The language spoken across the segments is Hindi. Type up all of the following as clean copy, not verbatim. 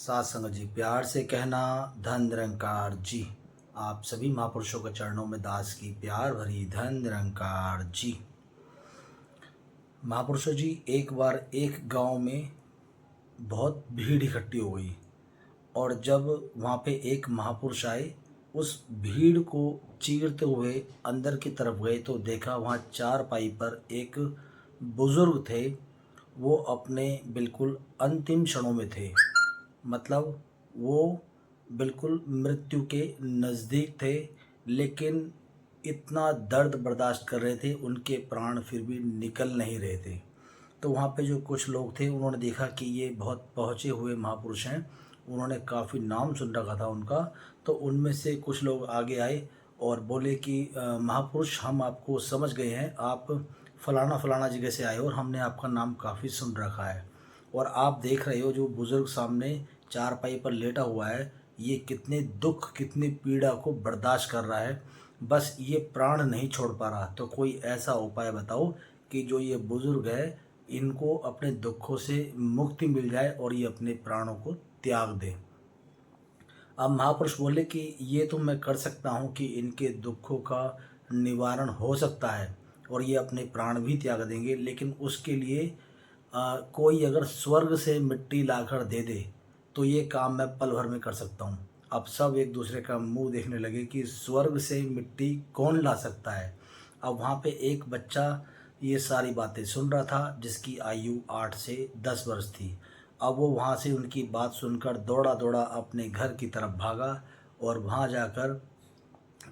साथ संगत जी, प्यार से कहना धन निरंकार जी। आप सभी महापुरुषों के चरणों में दास की प्यार भरी धन निरंकार जी। महापुरुषों जी, एक बार एक गांव में बहुत भीड़ इकट्ठी हो गई और जब वहाँ पे एक महापुरुष आए, उस भीड़ को चीरते हुए अंदर की तरफ गए तो देखा वहाँ चारपाई पर एक बुजुर्ग थे। वो अपने बिल्कुल अंतिम क्षणों में थे, मतलब वो बिल्कुल मृत्यु के नज़दीक थे, लेकिन इतना दर्द बर्दाश्त कर रहे थे, उनके प्राण फिर भी निकल नहीं रहे थे। तो वहाँ पे जो कुछ लोग थे उन्होंने देखा कि ये बहुत पहुँचे हुए महापुरुष हैं, उन्होंने काफ़ी नाम सुन रखा था उनका। तो उनमें से कुछ लोग आगे आए और बोले कि महापुरुष, हम आपको समझ गए हैं, आप फलाना फलाना जगह से आए हो और हमने आपका नाम काफ़ी सुन रखा है। और आप देख रहे हो जो बुज़ुर्ग सामने चारपाई पर लेटा हुआ है, ये कितने दुख कितनी पीड़ा को बर्दाश्त कर रहा है, बस ये प्राण नहीं छोड़ पा रहा। तो कोई ऐसा उपाय बताओ कि जो ये बुज़ुर्ग है, इनको अपने दुखों से मुक्ति मिल जाए और ये अपने प्राणों को त्याग दें। अब महापुरुष बोले कि ये तो मैं कर सकता हूँ कि इनके दुखों का निवारण हो सकता है और ये अपने प्राण भी त्याग देंगे, लेकिन उसके लिए कोई अगर स्वर्ग से मिट्टी लाकर दे दे तो ये काम मैं पल भर में कर सकता हूँ। अब सब एक दूसरे का मुंह देखने लगे कि स्वर्ग से मिट्टी कौन ला सकता है। अब वहाँ पे एक बच्चा ये सारी बातें सुन रहा था, जिसकी आयु 8 से 10 वर्ष थी। अब वो वहाँ से उनकी बात सुनकर दौड़ा दौड़ा अपने घर की तरफ भागा और वहाँ जाकर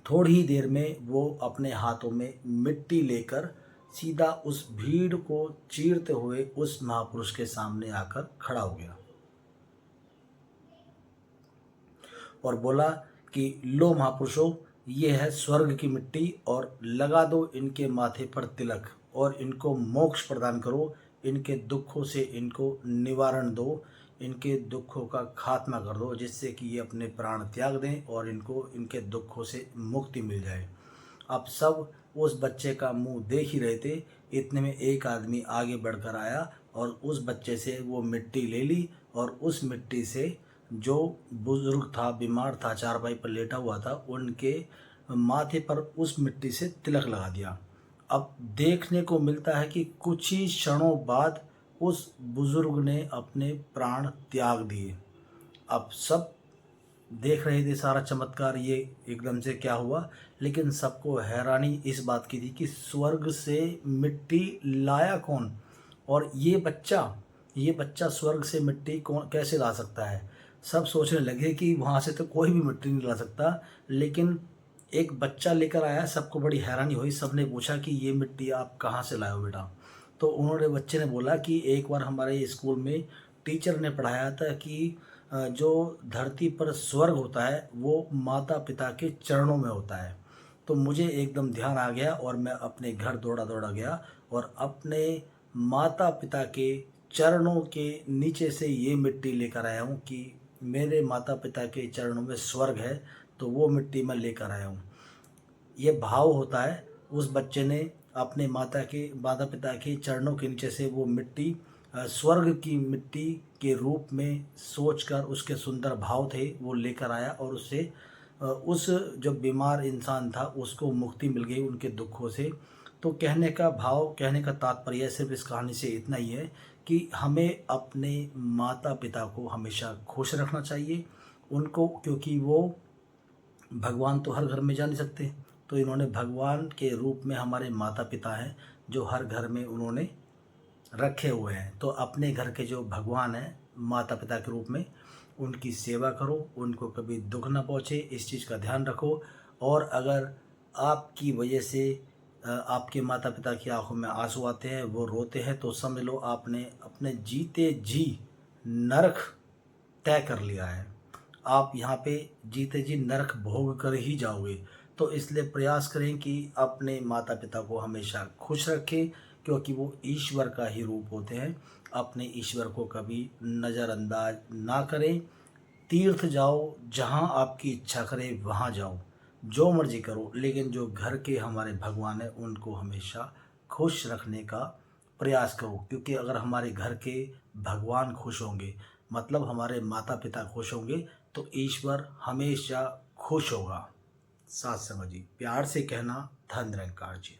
थोड़ी ही देर में वो अपने हाथों में मिट्टी लेकर सीधा उस भीड़ को चीरते हुए उस महापुरुष के सामने आकर खड़ा हो गया और बोला कि लो महापुरुषों, ये है स्वर्ग की मिट्टी और लगा दो इनके माथे पर तिलक और इनको मोक्ष प्रदान करो, इनके दुखों से इनको निवारण दो, इनके दुखों का खात्मा कर दो, जिससे कि ये अपने प्राण त्याग दें और इनको इनके दुखों से मुक्ति मिल जाए। अब सब उस बच्चे का मुंह देख ही रहे थे, इतने में एक आदमी आगे बढ़कर आया और उस बच्चे से वो मिट्टी ले ली और उस मिट्टी से जो बुजुर्ग था, बीमार था, चारपाई पर लेटा हुआ था, उनके माथे पर उस मिट्टी से तिलक लगा दिया। अब देखने को मिलता है कि कुछ ही क्षणों बाद उस बुजुर्ग ने अपने प्राण त्याग दिए। अब सब देख रहे थे सारा चमत्कार, ये एकदम से क्या हुआ, लेकिन सबको हैरानी इस बात की थी कि स्वर्ग से मिट्टी लाया कौन, और ये बच्चा स्वर्ग से मिट्टी कौन कैसे ला सकता है। सब सोचने लगे कि वहाँ से तो कोई भी मिट्टी नहीं ला सकता, लेकिन एक बच्चा लेकर आया। सबको बड़ी हैरानी हुई, सबने पूछा कि ये मिट्टी आप कहाँ से लाए हो बेटा। तो उन्होंने बच्चे ने बोला कि एक बार हमारे स्कूल में टीचर ने पढ़ाया था कि जो धरती पर स्वर्ग होता है वो माता पिता के चरणों में होता है। तो मुझे एकदम ध्यान आ गया और मैं अपने घर दौड़ा दौड़ा गया और अपने माता पिता के चरणों के नीचे से ये मिट्टी लेकर आया हूँ कि मेरे माता पिता के चरणों में स्वर्ग है, तो वो मिट्टी मैं लेकर आया हूँ। ये भाव होता है। उस बच्चे ने अपने माता पिता के चरणों के नीचे से वो मिट्टी स्वर्ग की मिट्टी के रूप में सोचकर, उसके सुंदर भाव थे वो लेकर आया और उससे उस जो बीमार इंसान था उसको मुक्ति मिल गई उनके दुखों से। तो कहने का भाव, कहने का तात्पर्य सिर्फ इस कहानी से इतना ही है कि हमें अपने माता पिता को हमेशा खुश रखना चाहिए उनको, क्योंकि वो भगवान तो हर घर में जा नहीं सकते, तो इन्होंने भगवान के रूप में हमारे माता पिता हैं जो हर घर में उन्होंने रखे हुए हैं। तो अपने घर के जो भगवान हैं माता पिता के रूप में, उनकी सेवा करो, उनको कभी दुख ना पहुँचे, इस चीज़ का ध्यान रखो। और अगर आपकी वजह से आपके माता पिता की आंखों में आंसू आते हैं, वो रोते हैं, तो समझ लो आपने अपने जीते जी नरक तय कर लिया है। आप यहाँ पे जीते जी नरक भोग कर ही जाओगे। तो इसलिए प्रयास करें कि अपने माता पिता को हमेशा खुश रखें, क्योंकि वो ईश्वर का ही रूप होते हैं। अपने ईश्वर को कभी नज़रअंदाज ना करें। तीर्थ जाओ, जहाँ आपकी इच्छा करे वहाँ जाओ, जो मर्जी करो, लेकिन जो घर के हमारे भगवान हैं उनको हमेशा खुश रखने का प्रयास करो, क्योंकि अगर हमारे घर के भगवान खुश होंगे मतलब हमारे माता पिता खुश होंगे तो ईश्वर हमेशा खुश होगा। साथ संगत जी, प्यार से कहना धन निरंकार जी।